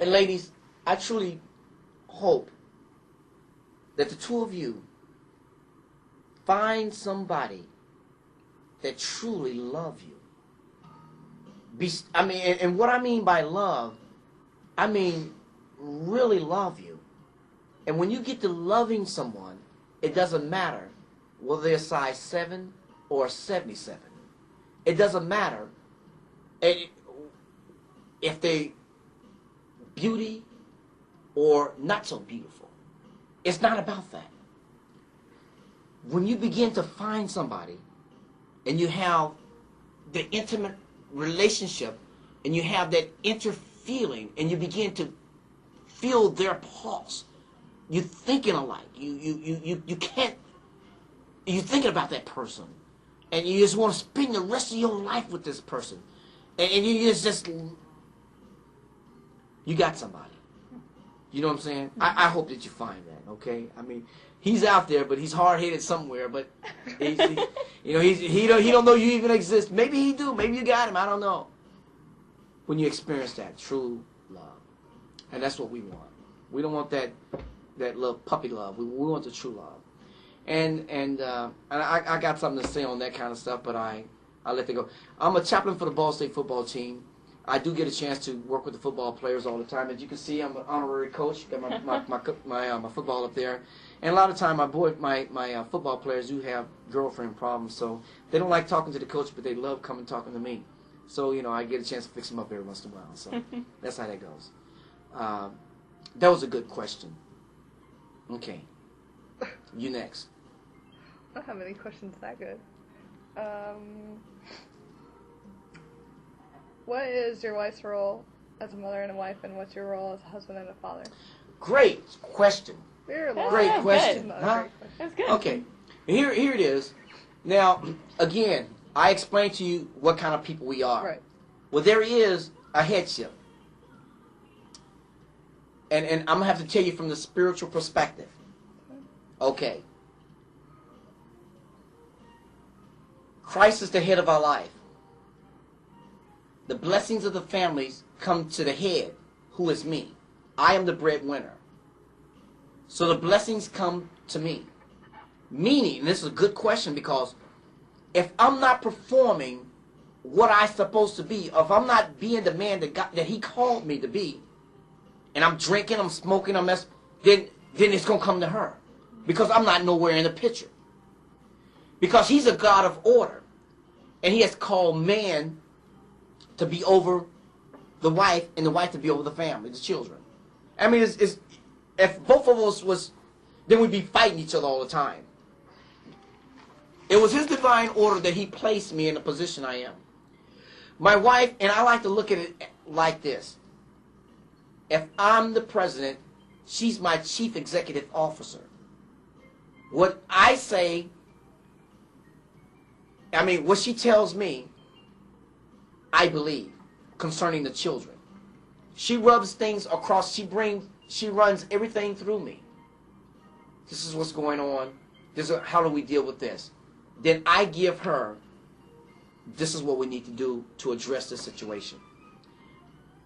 D: and ladies, I truly hope that the two of you find somebody that truly love you. And what I mean by love, I mean really love you. And when you get to loving someone, it doesn't matter whether they're size 7 or 77. It doesn't matter if they beauty or not so beautiful. It's not about that. When you begin to find somebody and you have the intimate relationship and you have that interfeeling and you begin to feel their pulse, you're thinking alike. You can't. You're thinking about that person, and you just want to spend the rest of your life with this person, and you just you got somebody. You know what I'm saying? I hope that you find that. Okay. I mean, he's out there, but he's hard-headed somewhere. But he don't know you even exist. Maybe he do. Maybe you got him. I don't know. When you experience that true love, and that's what we want. We don't want that little puppy love. We want the true love. And I got something to say on that kind of stuff, but I let that go. I'm a chaplain for the Ball State football team. I do get a chance to work with the football players all the time. As you can see, I'm an honorary coach. Got my football up there, and a lot of time my football players do have girlfriend problems, so they don't like talking to the coach, but they love coming talking to me. So I get a chance to fix them up every once in a while. So that's how that goes. That was a good question. Okay, you next.
C: I don't have any questions that good. What is your wife's role as a mother and a wife, and what's your role as a husband and a father?
D: Great question. Great question.
C: Good.
D: Huh?
B: That's good.
D: Okay, here it is. Now, again, I explained to you what kind of people we are.
C: Right.
D: Well, there is a headship. And I'm going to have to tell you from the spiritual perspective. Okay. Christ is the head of our life. The blessings of the families come to the head, who is me. I am the breadwinner. So the blessings come to me. Meaning, and this is a good question, because if I'm not performing what I'm supposed to be, or if I'm not being the man that he called me to be, and I'm drinking, I'm smoking, then it's going to come to her. Because I'm not nowhere in the picture. Because he's a God of order. And he has called man to be over the wife and the wife to be over the family, the children. I mean, if both of us was, then we'd be fighting each other all the time. It was his divine order that he placed me in the position I am. My wife, and I like to look at it like this. If I'm the president, she's my chief executive officer. What I say, I mean, what she tells me, I believe, concerning the children. She rubs things across, she runs everything through me. This is what's going on. How do we deal with this? Then I give her, this is what we need to do to address this situation.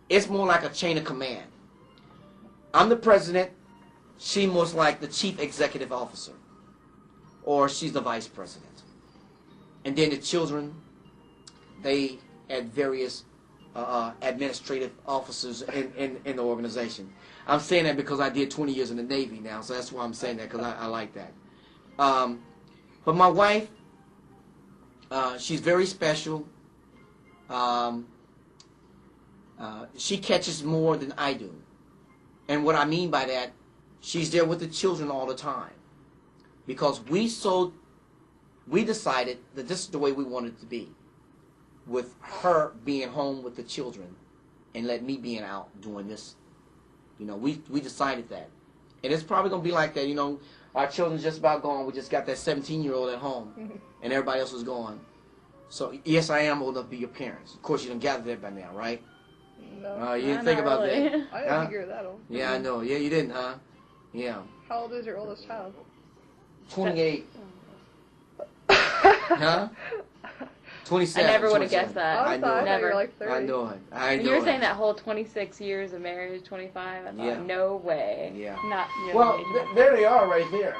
D: It's more like a chain of command. I'm the president, she's most like the chief executive officer. Or she's the vice president. And then the children, they had various administrative officers in the organization. I'm saying that because I did 20 years in the Navy now, so that's why I'm saying that, because I like that. But my wife, she's very special. She catches more than I do. And what I mean by that, she's there with the children all the time. Because we decided that this is the way we wanted it to be. With her being home with the children and let me being out doing this. You know, we decided that. And it's probably going to be like that. You know, our children's just about gone. We just got that 17-year-old at home. And everybody else is gone. So, yes, I am old enough to be your parents. Of course, you done gathered that by now, right?
C: No.
D: You didn't think about
B: really.
D: that.
C: I didn't think you were that old.
D: Yeah, I know. Yeah, you didn't, huh? Yeah.
C: How old is your oldest child?
D: 28. Huh? 27.
B: I never would have
D: 27.
B: guessed that.
C: I thought
B: Never.
C: you were like 30.
D: I know it. I know
B: You were
D: it.
B: saying that whole 26 years of marriage, 25. I thought,
D: Yeah.
B: no way.
D: Yeah.
B: Not nearly
D: Well,
B: the age of-
D: there they are right there.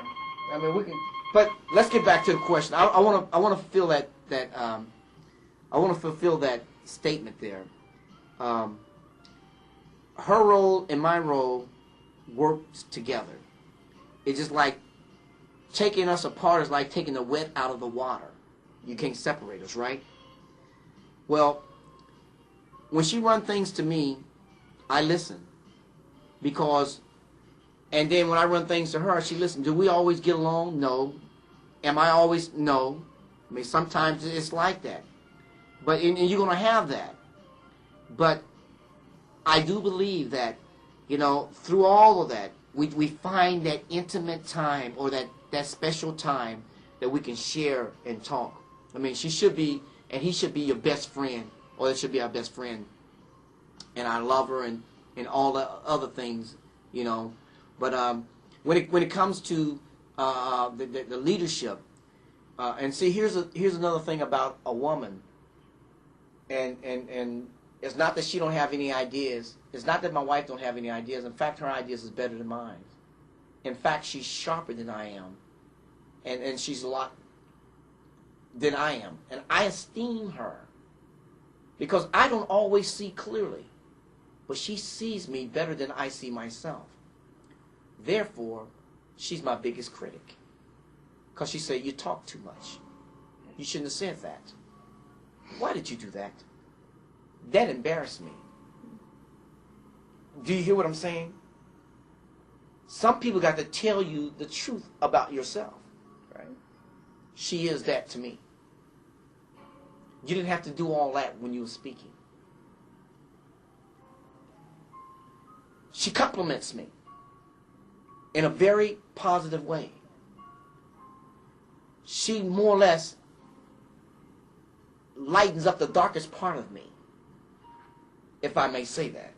D: I mean, we can. But let's get back to the question. I want to fulfill that I want to fulfill that statement there. Her role and my role works together. It's just like taking us apart is like taking the wet out of the water. You can't separate us, right? Well, when she runs things to me, I listen. Because, and then when I run things to her, she listens. Do we always get along? No. Am I always? No. I mean, sometimes it's like that. But and you're going to have that. But I do believe that, you know, through all of that, we find that intimate time or that special time that we can share and talk. I mean, she should be, and he should be your best friend, or it should be our best friend. And I love her and all the other things, you know. But when it comes to the leadership, and see, here's another thing about a woman. And it's not that she don't have any ideas. It's not that my wife don't have any ideas. In fact, her ideas is better than mine. In fact, she's sharper than I am. And she's a lot than I am. And I esteem her. Because I don't always see clearly. But she sees me better than I see myself. Therefore, she's my biggest critic. Because she said, you talk too much. You shouldn't have said that. Why did you do that? That embarrassed me. Do you hear what I'm saying? Some people got to tell you the truth about yourself.
C: Right.
D: She is that to me. You didn't have to do all that when you were speaking. She compliments me in a very positive way. She more or less lightens up the darkest part of me, if I may say that.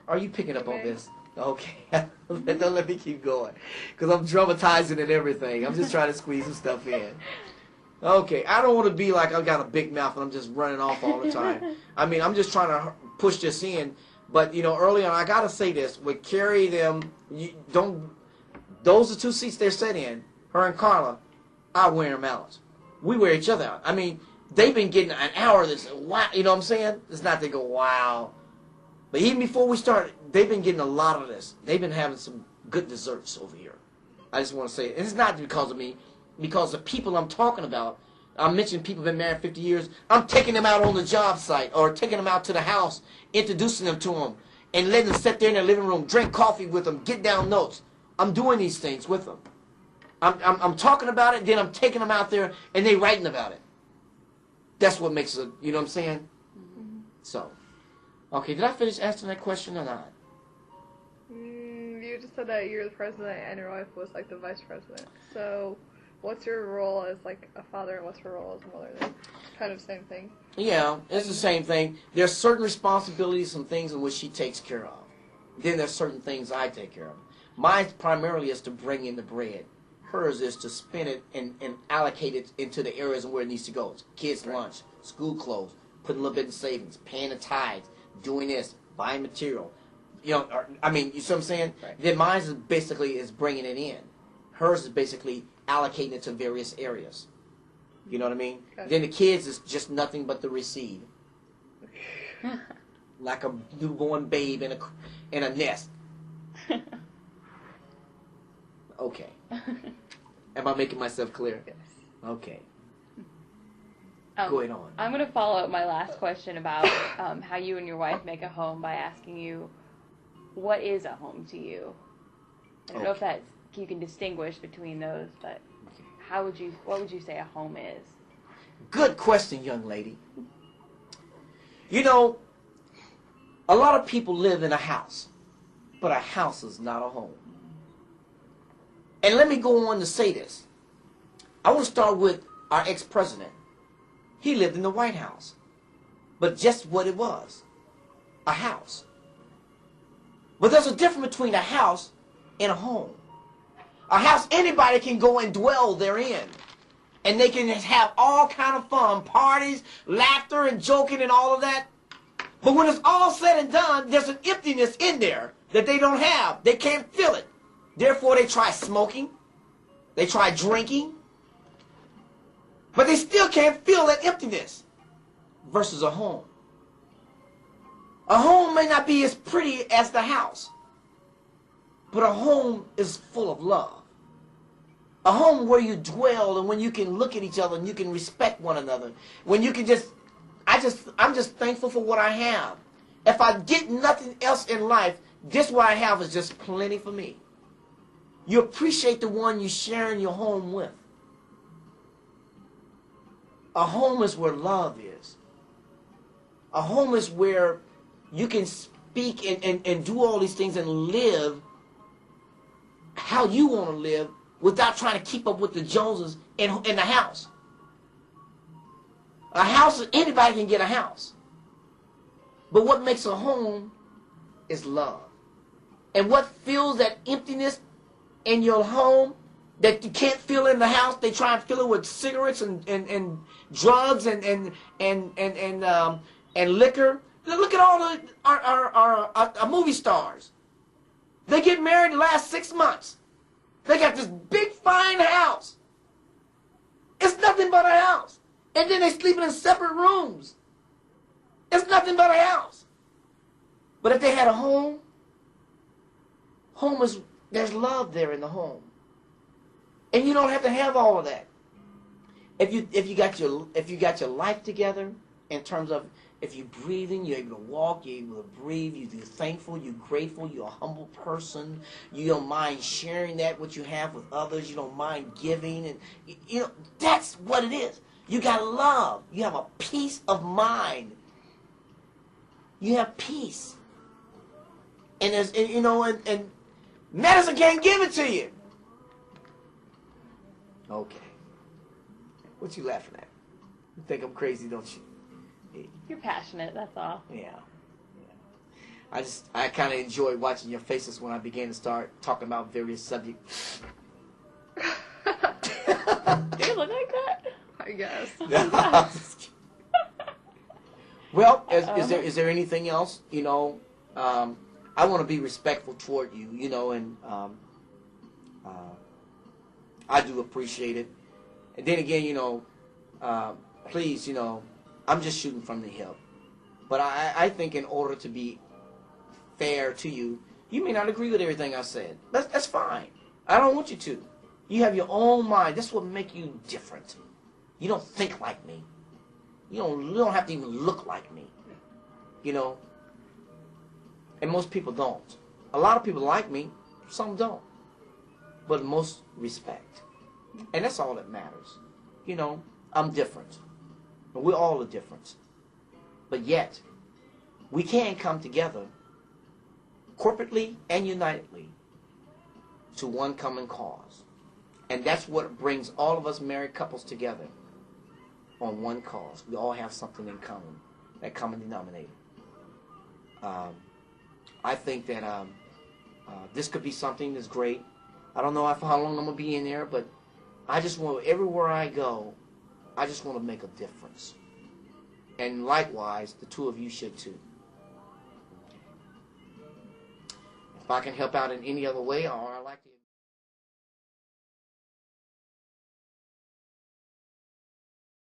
D: Are you picking up on this? Okay. Don't let me keep going, because I'm dramatizing and everything. I'm just trying to squeeze some stuff in. Okay, I don't want to be like I've got a big mouth and I'm just running off all the time. I mean, I'm just trying to push this in. But, you know, early on, I got to say this. With Carrie, those are two seats they're set in, her and Carla, I wear them out. We wear each other out. I mean, they've been getting an hour of this. Wow, you know what I'm saying? It's not they go, wow. But even before we started, they've been getting a lot of this. They've been having some good desserts over here. I just want to say it. It's not because of me, because the people I'm talking about, I mentioned people been married 50 years. I'm taking them out on the job site or taking them out to the house, introducing them to them, and letting them sit there in their living room, drink coffee with them, get down notes. I'm doing these things with them. I'm talking about it, then I'm taking them out there, and they writing about it. That's what makes it, you know what I'm saying? Mm-hmm. So, okay, did I finish answering that question or not?
C: You just said that you're the president and your wife was like the vice president. So, what's your role as like a father and what's her role as a mother? They're kind of the same thing.
D: Yeah, it's the same thing. There's certain responsibilities and things in which she takes care of. Then there's certain things I take care of. Mine primarily is to bring in the bread. Hers is to spend it and allocate it into the areas where it needs to go. It's kids' lunch, school clothes, putting a little bit in savings, paying the tithes, doing this, buying material. You know, you see what I'm saying?
C: Right.
D: Then mine is basically is bringing it in. Hers is basically allocating it to various areas. You know what I mean?
C: Okay.
D: Then the kids is just nothing but the receive. Like a newborn babe in a nest. Okay. Am I making myself clear?
C: Yes.
D: Okay. Going on.
B: I'm going to follow up my last question about how you and your wife make a home by asking you, what is a home to you? I don't know if that's, you can distinguish between those, but what would you say a home is?
D: Good question, young lady. You know, a lot of people live in a house, but a house is not a home. And let me go on to say this. I want to start with our ex-president. He lived in the White House. But just what it was, a house. But there's a difference between a house and a home. A house, anybody can go and dwell therein. And they can have all kind of fun, parties, laughter and joking and all of that. But when it's all said and done, there's an emptiness in there that they don't have. They can't feel it. Therefore, they try smoking. They try drinking. But they still can't feel that emptiness versus a home. A home may not be as pretty as the house, but a home is full of love. A home where you dwell and when you can look at each other and you can respect one another. When you can I'm just thankful for what I have. If I get nothing else in life, this what I have is just plenty for me. You appreciate the one you're sharing your home with. A home is where love is. A home is where you can speak and do all these things and live how you want to live without trying to keep up with the Joneses in the house. A house, anybody can get a house. But what makes a home is love. And what fills that emptiness in your home that you can't feel in the house, they try and fill it with cigarettes and drugs and liquor. Look at all our movie stars. They get married the last 6 months. They got this big fine house. It's nothing but a house. And then they sleeping in separate rooms. It's nothing but a house. But if they had a home is, there's love there in the home. And you don't have to have all of that. If you got your life together in terms of if you're breathing, you're able to walk, you're able to breathe, you're thankful, you're grateful, you're a humble person, you don't mind sharing that what you have with others, you don't mind giving, and you know that's what it is. You got love. You have a peace of mind. You have peace. And there's and medicine can't give it to you. Okay. What you laughing at? You think I'm crazy, don't you?
B: You're passionate, that's all.
D: Yeah. I kind of enjoy watching your faces when I began to start talking about various subjects.
B: Do you look like that?
C: I guess.
D: Well, is there anything else? You know, I want to be respectful toward you. You know, and I do appreciate it. And then again, you know, please, you know, I'm just shooting from the hip. But I think in order to be fair to you. You may not agree with everything I said. That's fine. I don't want you to. You have your own mind. That's what makes you different. You don't think like me. You don't have to even look like me. You know? And most people don't. A lot of people like me. Some don't. But most respect. And that's all that matters. You know, I'm different. And we're all a difference. But yet, we can come together corporately and unitedly to one common cause. And that's what brings all of us married couples together on one cause. We all have something in common, that common denominator. I think that this could be something that's great. I don't know how long I'm going to be in there, but I just want, everywhere I go, I just want to make a difference. And likewise, the two of you should too. If I can help out in any other way, or